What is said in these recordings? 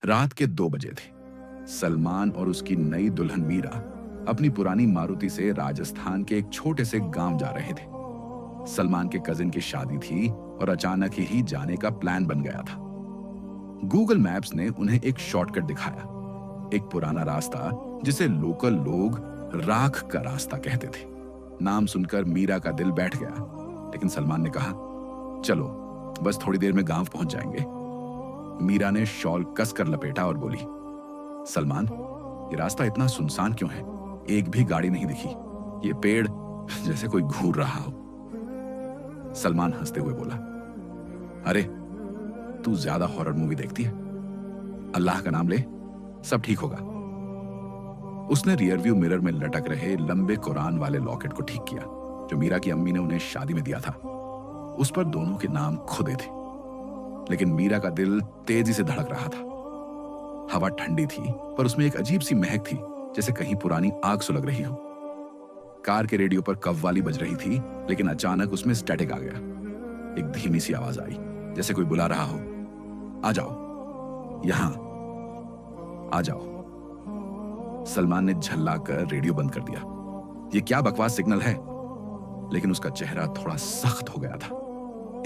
रात के 2 बजे थे। सलमान और उसकी नई दुल्हन मीरा अपनी पुरानी मारुति से राजस्थान के एक छोटे से गांव जा रहे थे। सलमान के कजिन की शादी थी और अचानक ही जाने का प्लान बन गया था। गूगल मैप्स ने उन्हें एक शॉर्टकट दिखाया, एक पुराना रास्ता जिसे लोकल लोग राख का रास्ता कहते थे। नाम सुनकर मीरा का दिल बैठ गया, लेकिन सलमान ने कहा, चलो बस थोड़ी देर में गांव पहुंच जाएंगे। मीरा ने शॉल कसकर लपेटा और बोली, सलमान, ये रास्ता इतना सुनसान क्यों है? एक भी गाड़ी नहीं दिखी। ये पेड़ जैसे कोई घूर रहा हो। सलमान हंसते हुए बोला, अरे तू ज्यादा हॉरर मूवी देखती है। अल्लाह का नाम ले, सब ठीक होगा। उसने रियरव्यू मिरर में लटक रहे लंबे कुरान वाले लॉकेट को ठीक किया जो मीरा की अम्मी ने उन्हें शादी में दिया था। उस पर दोनों के नाम खुदे थे, लेकिन मीरा का दिल तेजी से धड़क रहा था। हवा ठंडी थी, पर उसमें एक अजीब सी महक थी, जैसे कहीं पुरानी आग सुलग रही हो। कार के रेडियो पर कव्वाली बज रही थी, लेकिन अचानक उसमें स्टैटिक आ गया। एक धीमी सी आवाज आई, जैसे कोई बुला रहा हो, आ जाओ, यहां आ जाओ। सलमान ने झल्लाकर रेडियो बंद कर दिया। यह क्या बकवास सिग्नल है? लेकिन उसका चेहरा थोड़ा सख्त हो गया था।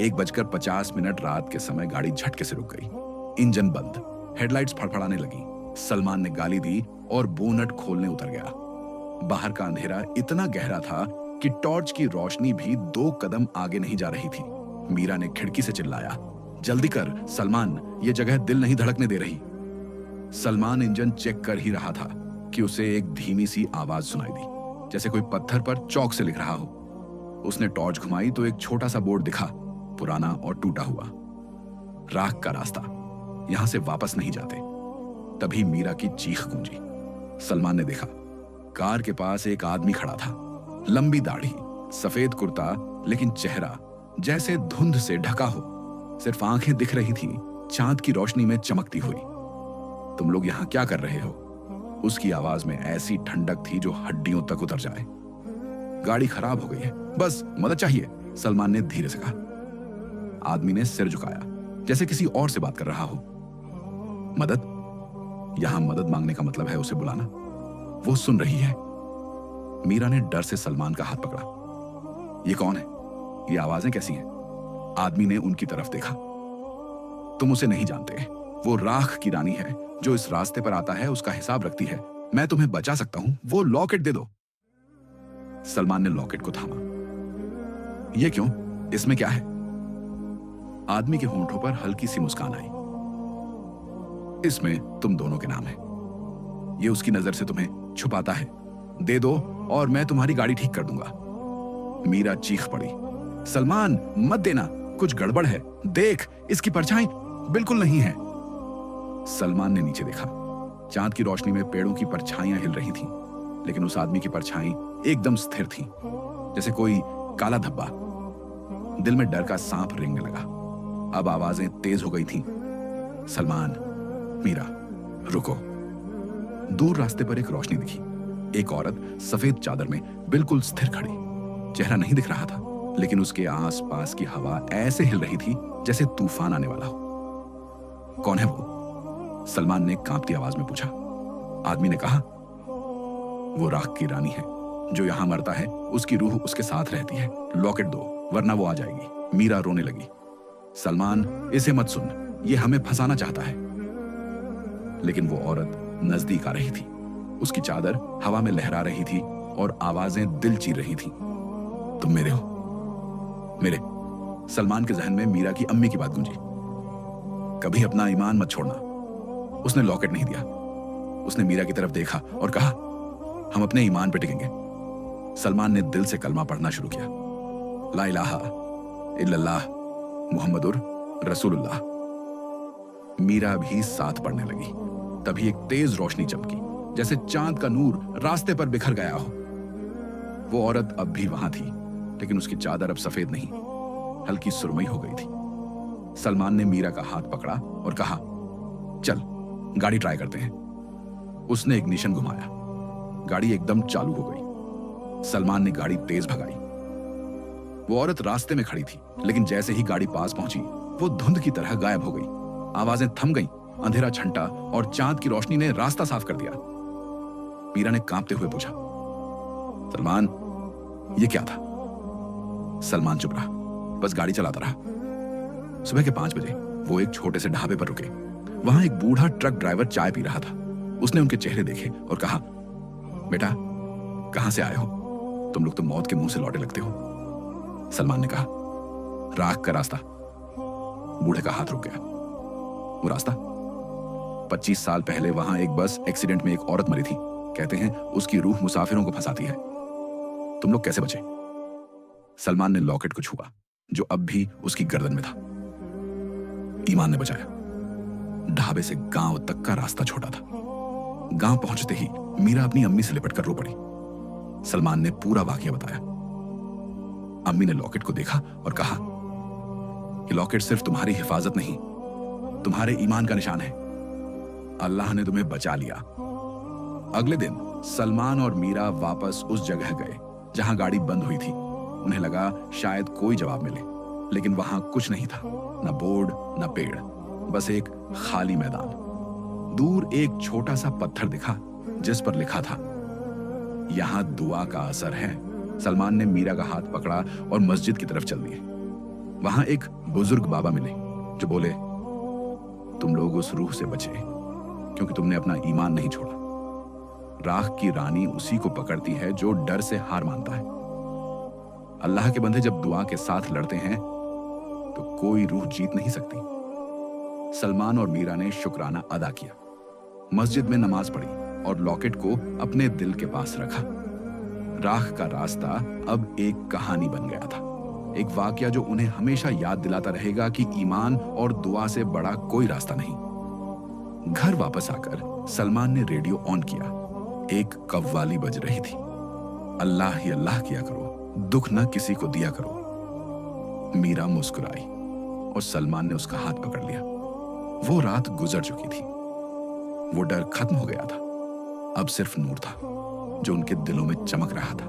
1:50 रात के समय गाड़ी झटके से रुक गई। इंजन बंद, हेडलाइट्स फड़फड़ाने लगी। सलमान ने गाली दी और बोनट खोलने उतर गया। बाहर का अंधेरा इतना गहरा था कि टॉर्च की रोशनी भी 2 कदम आगे नहीं जा रही थी। मीरा ने खिड़की से चिल्लाया, जल्दी कर सलमान, ये जगह दिल नहीं धड़कने दे रही। सलमान इंजन चेक कर ही रहा था कि उसे एक धीमी सी आवाज सुनाई दी, जैसे कोई पत्थर पर चौक से लिख रहा हो। उसने टॉर्च घुमाई तो एक छोटा सा बोर्ड दिखा, पुराना और टूटा हुआ, राख का रास्ता, यहां से वापस नहीं जाते। तभी मीरा की चीख गूंजी। सलमान ने देखा, कार के पास एक आदमी खड़ा था। लंबी दाढ़ी, सफेद कुर्ता, लेकिन चेहरा जैसे धुंध से ढका हो। सिर्फ आंखें दिख रही थी, चांद की रोशनी में चमकती हुई। तुम लोग यहां क्या कर रहे हो? उसकी आवाज में ऐसी ठंडक थी जो हड्डियों तक उतर जाए। गाड़ी खराब हो गई है, बस मदद चाहिए, सलमान ने धीरे से कहा। आदमी ने सिर झुकाया, जैसे किसी और से बात कर रहा हो। मदद? यहां मदद मांगने का मतलब है उसे बुलाना। वो सुन रही है। मीरा ने डर से सलमान का हाथ पकड़ा। ये कौन है? ये आवाजें कैसी हैं? आदमी ने उनकी तरफ देखा। तुम उसे नहीं जानते, वो राख की रानी है जो इस रास्ते पर आता है, उसका हिसाब रखती है। मैं तुम्हें बचा सकता हूं, वो लॉकेट दे दो। सलमान ने लॉकेट को थामा। ये क्यों? इसमें क्या है? आदमी के होंठों पर हल्की सी मुस्कान आई। इसमें तुम दोनों के नाम है। ये उसकी नजर से तुम्हें छुपाता है। दे दो और मैं तुम्हारी गाड़ी ठीक कर दूंगा। मीरा चीख पड़ी, सलमान मत देना, कुछ गड़बड़ है, देख इसकी परछाई बिल्कुल नहीं है। सलमान ने नीचे देखा। चांद की रोशनी में पेड़ों की परछाइयां हिल रही थीं, लेकिन उस आदमी की परछाई एकदम स्थिर थी, जैसे कोई काला धब्बा। दिल में डर का सांप रेंगने लगा। अब आवाजें तेज हो गई थीं। सलमान, मीरा, रुको। दूर रास्ते पर एक रोशनी दिखी। एक औरत सफेद चादर में बिल्कुल स्थिर खड़ी। चेहरा नहीं दिख रहा था, लेकिन उसके आसपास की हवा ऐसे हिल रही थी जैसे तूफान आने वाला हो। कौन है वो? सलमान ने कांपती आवाज में पूछा। आदमी ने कहा, वो राख की रानी है। जो यहां मरता है उसकी रूह उसके साथ रहती है। लॉकेट दो वरना वो आ जाएगी। मीरा रोने लगी। सलमान, इसे मत सुन, ये हमें फंसाना चाहता है। लेकिन वो औरत नजदीक आ रही थी। उसकी चादर हवा में लहरा रही थी और आवाजें दिल चीर रही थी। तुम मेरे हो, मेरे। सलमान के जहन में मीरा की अम्मी की बात गूंजी। कभी अपना ईमान मत छोड़ना। उसने लॉकेट नहीं दिया। उसने मीरा की तरफ देखा और कहा, हम अपने ईमान पे टिकेंगे। सलमान ने दिल से कलमा पढ़ना शुरू किया। ला इलाहा इल्लल्लाह मुहम्मदुर रसूलुल्लाह। मीरा भी साथ पढ़ने लगी। तभी एक तेज रोशनी चमकी, जैसे चांद का नूर रास्ते पर बिखर गया हो। वो औरत अब भी वहां थी, लेकिन उसकी चादर अब सफेद नहीं, हल्की सुरमई हो गई थी। सलमान ने मीरा का हाथ पकड़ा और कहा, चल गाड़ी ट्राई करते हैं। उसने इग्निशन घुमाया। गाड़ी एकदम चालू हो गई। सलमान ने गाड़ी तेज भगाई। वो औरत रास्ते में खड़ी थी, लेकिन जैसे ही गाड़ी पास पहुंची वो धुंध की तरह गायब हो गई। आवाजें थम गईं अंधेरा छंटा और चांद की रोशनी ने रास्ता साफ कर दिया। मीरा ने कांपते हुए पूछा, सलमान, ये क्या था? सलमान चुप रहा, बस गाड़ी चलाता रहा। सुबह के 5 बजे वो एक छोटे से ढाबे पर रुके। वहां एक बूढ़ा ट्रक ड्राइवर चाय पी रहा था। उसने उनके चेहरे देखे और कहा, बेटा, कहां से आए हो? तुम लोग तो मौत के मुंह से लौटे लगते हो। सलमान ने कहा, राख का रास्ता। बूढ़े का हाथ रुक गया। वो रास्ता? 25 साल पहले वहां एक बस एक्सीडेंट में एक औरत मरी थी। कहते हैं उसकी रूह मुसाफिरों को फंसाती है। तुम लोग कैसे बचे? सलमान ने लॉकेट को छुआ जो अब भी उसकी गर्दन में था। ईमान ने बचाया। ढाबे से गांव तक का रास्ता छोटा था। गांव पहुंचते ही मीरा अपनी अम्मी से लिपट कर रो पड़ी। सलमान ने पूरा वाकया बताया। अम्मी ने लॉकेट को देखा और कहा, ये लॉकेट सिर्फ तुम्हारी हिफाजत नहीं, तुम्हारे ईमान का निशान है। अल्लाह ने तुम्हें बचा लिया। अगले दिन सलमान और मीरा वापस उस जगह गए जहां गाड़ी बंद हुई थी। उन्हें लगा शायद कोई जवाब मिले, लेकिन वहां कुछ नहीं था, न बोर्ड न पेड़, बस एक खाली मैदान। दूर एक छोटा सा पत्थर दिखा जिस पर लिखा था, यहां दुआ का असर है। सलमान ने मीरा का हाथ पकड़ा और मस्जिद की तरफ चल दिए। वहां एक बुजुर्ग बाबा मिले जो बोले, तुम लोग उस रूह से बचे क्योंकि तुमने अपना ईमान नहीं छोड़ा। राख की रानी उसी को पकड़ती है जो डर से हार मानता है। अल्लाह के बंदे जब दुआ के साथ लड़ते हैं तो कोई रूह जीत नहीं सकती। सलमान और मीरा ने शुक्राना अदा किया, मस्जिद में नमाज पढ़ी और लॉकेट को अपने दिल के पास रखा। राख का रास्ता अब एक कहानी बन गया था, एक वाकया जो उन्हें हमेशा याद दिलाता रहेगा कि ईमान और दुआ से बड़ा कोई रास्ता नहीं। घर वापस आकर सलमान ने रेडियो ऑन किया। एक कव्वाली बज रही थी, अल्लाह ही अल्लाह किया करो, दुख न किसी को दिया करो। मीरा मुस्कुराई और सलमान ने उसका हाथ पकड़ लिया। वो रात गुजर चुकी थी, वो डर खत्म हो गया था। अब सिर्फ नूर था जो उनके दिलों में चमक रहा था।